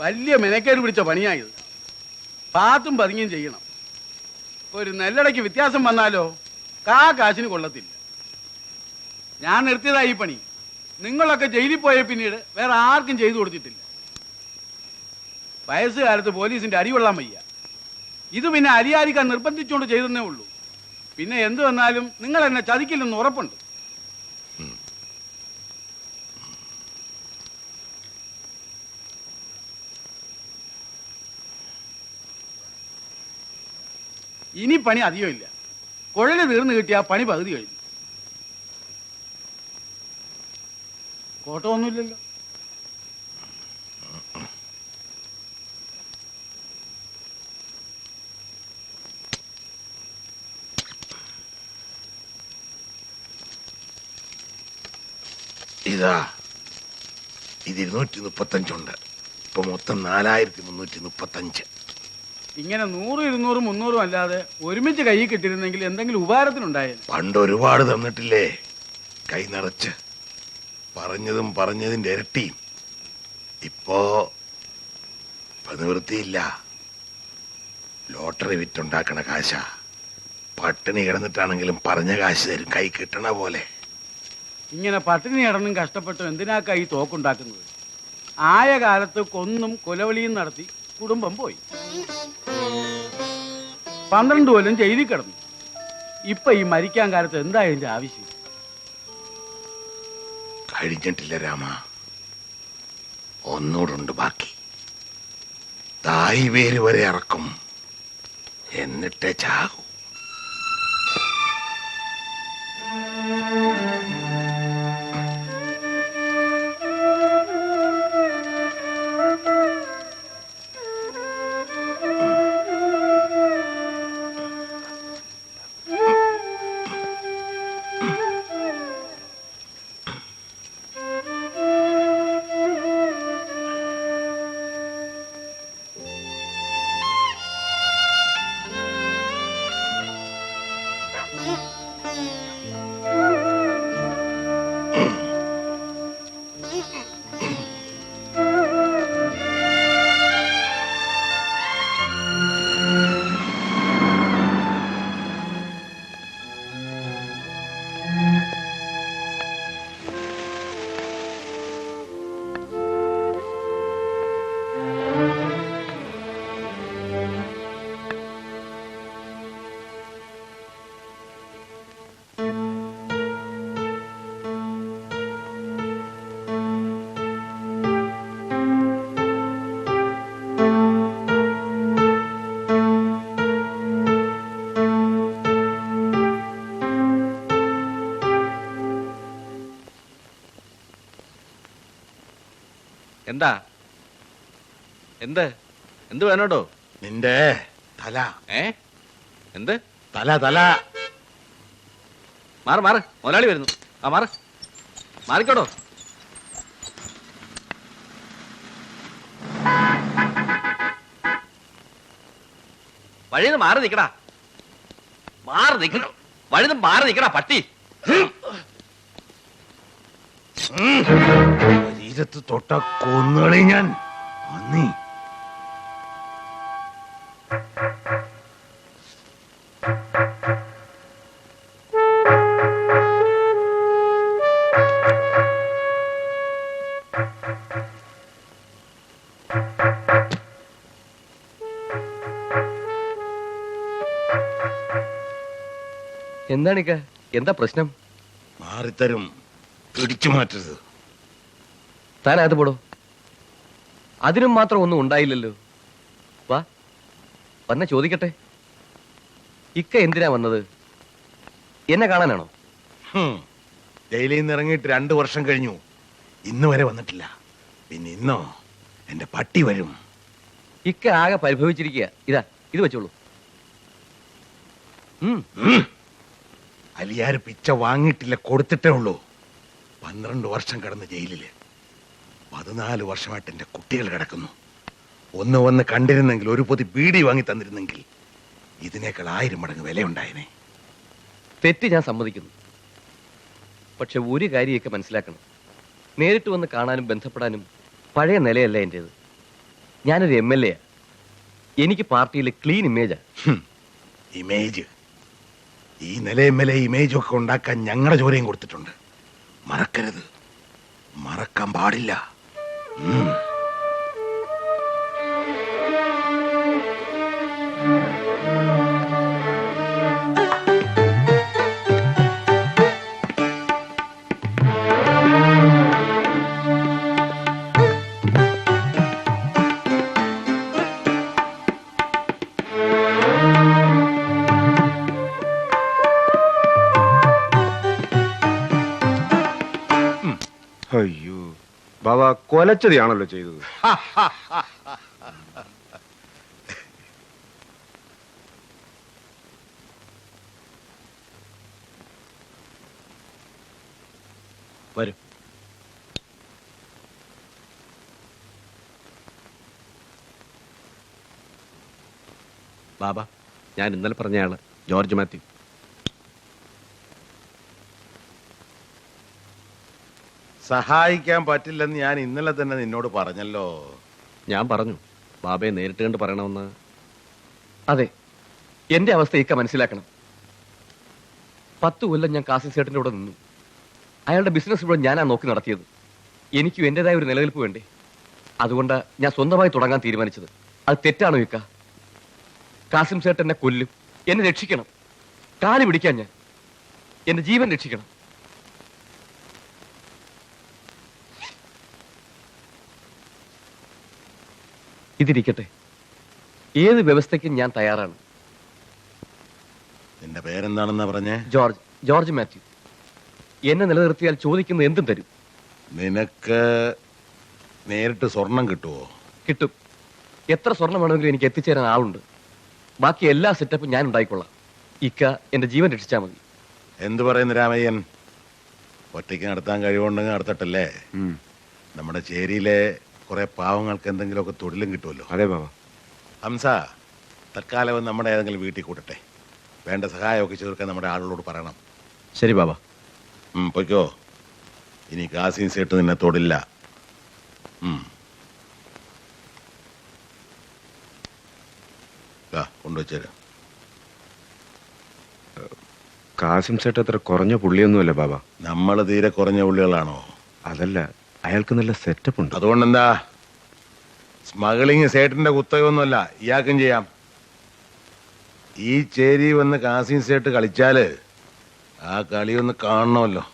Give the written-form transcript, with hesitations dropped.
വലിയ മെനക്കേട് പിടിച്ച പണിയായത്. പാത്തും പതുങ്ങിയും ചെയ്യണം. ഒരു നെല്ലടയ്ക്ക് വ്യത്യാസം വന്നാലോ കാശിന് കൊള്ളത്തില്ല. ഞാൻ നിർത്തിയതായി ഈ പണി. നിങ്ങളൊക്കെ ജയിലിൽ പോയ പിന്നീട് വേറെ ആർക്കും ചെയ്തു കൊടുത്തിട്ടില്ല. വയസ്സുകാലത്ത് പോലീസിന്റെ അടികൊള്ളാൻ വയ്യ. ഇത് പിന്നെ അരിയാരിക്കാൻ നിർബന്ധിച്ചുകൊണ്ട് ചെയ്തെന്നേ ഉള്ളൂ. പിന്നെ എന്തു വന്നാലും നിങ്ങൾ എന്നെ ചതിക്കില്ലെന്ന് ഉറപ്പുണ്ട്. ഇനി പണി അധികമില്ല. കുഴല് തീർന്നു കിട്ടിയ പണി പകുതി കഴിഞ്ഞു. കോട്ടമൊന്നുമില്ലല്ലോ. ഇതാ ഇത് 235 ഇപ്പൊ മൊത്തം 4335. ഇങ്ങനെ 100, 200, 300 അല്ലാതെ ഒരുമിച്ച് കൈ കിട്ടിയിരുന്നെങ്കിൽ എന്തെങ്കിലും ഉപകാരത്തിനുണ്ടായേനെ. പണ്ട് ഒരുപാട് തന്നിട്ടില്ലേ കൈ നിറച്ച്, പറഞ്ഞതും പറഞ്ഞതിന്റെ ഇരട്ടിയും. ഇപ്പോ നിവൃത്തിയില്ല. ലോട്ടറി വിറ്റുണ്ടാക്കണ കാശ. പട്ടിണി കിടന്നിട്ടാണെങ്കിലും പറഞ്ഞ കാശ് തരും, കൈ കിട്ടണ പോലെ. ഇങ്ങനെ പട്ടിണി കിടന്നും കഷ്ടപ്പെട്ടും എന്തിനാക്കാ ഈ തോക്കുണ്ടാക്കുന്നത്? ആയ കാലത്ത് കൊന്നും കൊലവിളിയും നടത്തി കുടുംബം പോയി. 12 കൊല്ലം ജയിലിൽ കിടന്നു. ഇപ്പൊ ഈ മരിക്കാൻ കാലത്ത് എന്താ ഇതിന്റെ ആവശ്യം? കഴിഞ്ഞിട്ടില്ല രാമ, ഒന്നൂടുണ്ട് ബാക്കി. തായ് വേര് വരെ ഇറക്കും, എന്നിട്ടേ ചാകൂ. എന്താ എന്ത് എന്ത് വേണോട്ടോ? നിന്റെ തല. എന്ത് തല? തല മാറ് മാറ്, മുതലാളി വരുന്നു. ആ മാറ്, മാറിക്കോട്ടോ. വഴിന്ന് മാറി നിക്കടാ, മാറി നിക്കണം. വഴിന്ന് മാറി നിക്കടാ പട്ടി. ശരീരത്ത് തൊട്ട കൊന്നുകളി ഞാൻ. അന്നീ എന്താണിക്ക, എന്താ പ്രശ്നം? മാറിത്തരും, പിടിച്ചു മാറ്റരുത്. താൻ അത് പോടോ, അതിനും മാത്രം ഒന്നും ഉണ്ടായില്ലല്ലോ. വാ വന്ന ചോദിക്കട്ടെ, ഇക്ക എന്തിനാ വന്നത്? എന്നെ കാണാനാണോ? ജയിലിൽ നിന്ന് ഇറങ്ങിയിട്ട് 2 വർഷം കഴിഞ്ഞു, ഇന്ന് വരെ വന്നിട്ടില്ല. പിന്നെ ഇന്നോ എന്റെ പട്ടി വരും. ഇക്ക ആകെ പരിഭവിച്ചിരിക്കുക. ഇതാ ഇത് വെച്ചോളൂ. അലിയാര് പിച്ച വാങ്ങിയിട്ടില്ല, കൊടുത്തിട്ടേ ഉള്ളൂ. 12 വർഷം കിടന്ന് ജയിലില്. 14 വർഷമായിട്ട് എന്റെ കുട്ടികൾ കിടക്കുന്നു. ഒന്ന് വന്ന് കണ്ടിരുന്നെങ്കിൽ, ഒരു പൊതി ബീഡി വാങ്ങി തന്നിരുന്നെങ്കിൽ ഇതിനേക്കാൾ 1000 മടങ്ങ് വിലയുണ്ടായനെ. തെറ്റ് ഞാൻ സമ്മതിക്കുന്നു. പക്ഷെ ഒരു കാര്യമൊക്കെ മനസ്സിലാക്കണം, നേരിട്ട് വന്ന് കാണാനും ബന്ധപ്പെടാനും പഴയ നിലയല്ല എൻ്റേത്. ഞാനൊരു MLA. എനിക്ക് പാർട്ടിയിൽ ക്ലീൻ ഇമേജാ. ഇമേജ് ഈ നിലയിമ്മലെ ഇമേജ് ഒക്കെ ഉണ്ടാക്കാൻ ഞങ്ങളുടെ ജോലിയും കൊടുത്തിട്ടുണ്ട്. മറക്കരുത്, മറക്കാൻ പാടില്ല. അയ്യോ ബാബ, കൊലച്ചതിയാണല്ലോ ചെയ്തത്. വരും. ബാബ, ഞാൻ ഇന്നലെ പറഞ്ഞയാള് ജോർജ് മാത്യു. സഹായിക്കാൻ പറ്റില്ലെന്ന് ഞാൻ ഇന്നലെ തന്നെ നിന്നോട് പറഞ്ഞല്ലോ. ഞാൻ പറഞ്ഞു ബാബയെ നേരിട്ട് കണ്ട് പറയണമെന്ന്. അതെ, എന്റെ അവസ്ഥ ഇക്ക മനസ്സിലാക്കണം. 10 കൊല്ലം ഞാൻ കാസിം സേട്ടിന്റെ കൂടെ നിന്നു. അയാളുടെ ബിസിനസ് ഇവിടെ ഞാനാ നോക്കി നടത്തിയത്. എനിക്കും എന്റേതായ ഒരു നിലനിൽപ്പ് വേണ്ടേ? അതുകൊണ്ട് ഞാൻ സ്വന്തമായി തുടങ്ങാൻ തീരുമാനിച്ചത്. അത് തെറ്റാണോ ഇക്ക? കാസിം സേട്ട് എന്നെ കൊല്ലും. എന്നെ രക്ഷിക്കണം. കാല് പിടിക്കാൻ ഞാൻ. എന്റെ ജീവൻ രക്ഷിക്കണം. ഇതിരിക്കട്ടെ, ഏത് വ്യവസ്ഥയ്ക്കും ഞാൻ തയ്യാറാണ്. നിന്റെ പേരെന്താണെന്നാ പറഞ്ഞേ? ജോർജ് മാത്യു. എന്നെ നിലനിർത്തിയാൽ ചോദിക്കുന്നത് എന്തും തരും. നിനക്ക് നേരിട്ട് സ്വർണം കിട്ടുമോ? കിട്ടും. എത്ര സ്വർണം വേണമെങ്കിലും എനിക്ക് എത്തിച്ചേരാൻ ആളുണ്ട്. ബാക്കി എല്ലാ സെറ്റപ്പും ഞാൻ ഉണ്ടായിക്കൊള്ളാം. ഇക്ക എന്റെ ജീവൻ രക്ഷിച്ചാൽ മതി. എന്തു പറയുന്നു രാമയ്യൻ? ഒറ്റയ്ക്ക് നടത്താൻ കഴിവുണ്ടെങ്കിൽ നടത്തട്ടല്ലേ? നമ്മുടെ ചേരിയിലെ കുറെ പാവങ്ങൾക്ക് എന്തെങ്കിലുമൊക്കെ തൊഴിലും കിട്ടുമല്ലോ. അതെ ബാബ. ഹംസ, തൽക്കാലം നമ്മുടെ ഏതെങ്കിലും വീട്ടിൽ കൂട്ടട്ടെ. വേണ്ട സഹായമൊക്കെ ചേർക്കാൻ നമ്മുടെ ആളുകളോട് പറയണം. ശരി ബാബ. പൊയ്ക്കോ. ഇനി കാസിം സേട്ട് നിന്നെ തൊടില്ല. കൊണ്ടുവച്ചേരാ. കാസിം സേട്ട് അത്ര കുറഞ്ഞ പുള്ളിയൊന്നുമല്ല ബാബ. നമ്മൾ തീരെ കുറഞ്ഞ പുള്ളികളാണോ? അതല്ല, അയാൾക്ക് നല്ല സെറ്റപ്പ് ഉണ്ട്. അതുകൊണ്ടെന്താ? സ്മഗ്ലിങ് സേട്ടിന്റെ കുത്തകയൊന്നുമല്ല, ഇയാൾക്കും ചെയ്യാം. ഈ ചേരി വന്ന് കാസിം സേട്ട് കളിച്ചാല് ആ കളിയൊന്ന് കാണണമല്ലോ.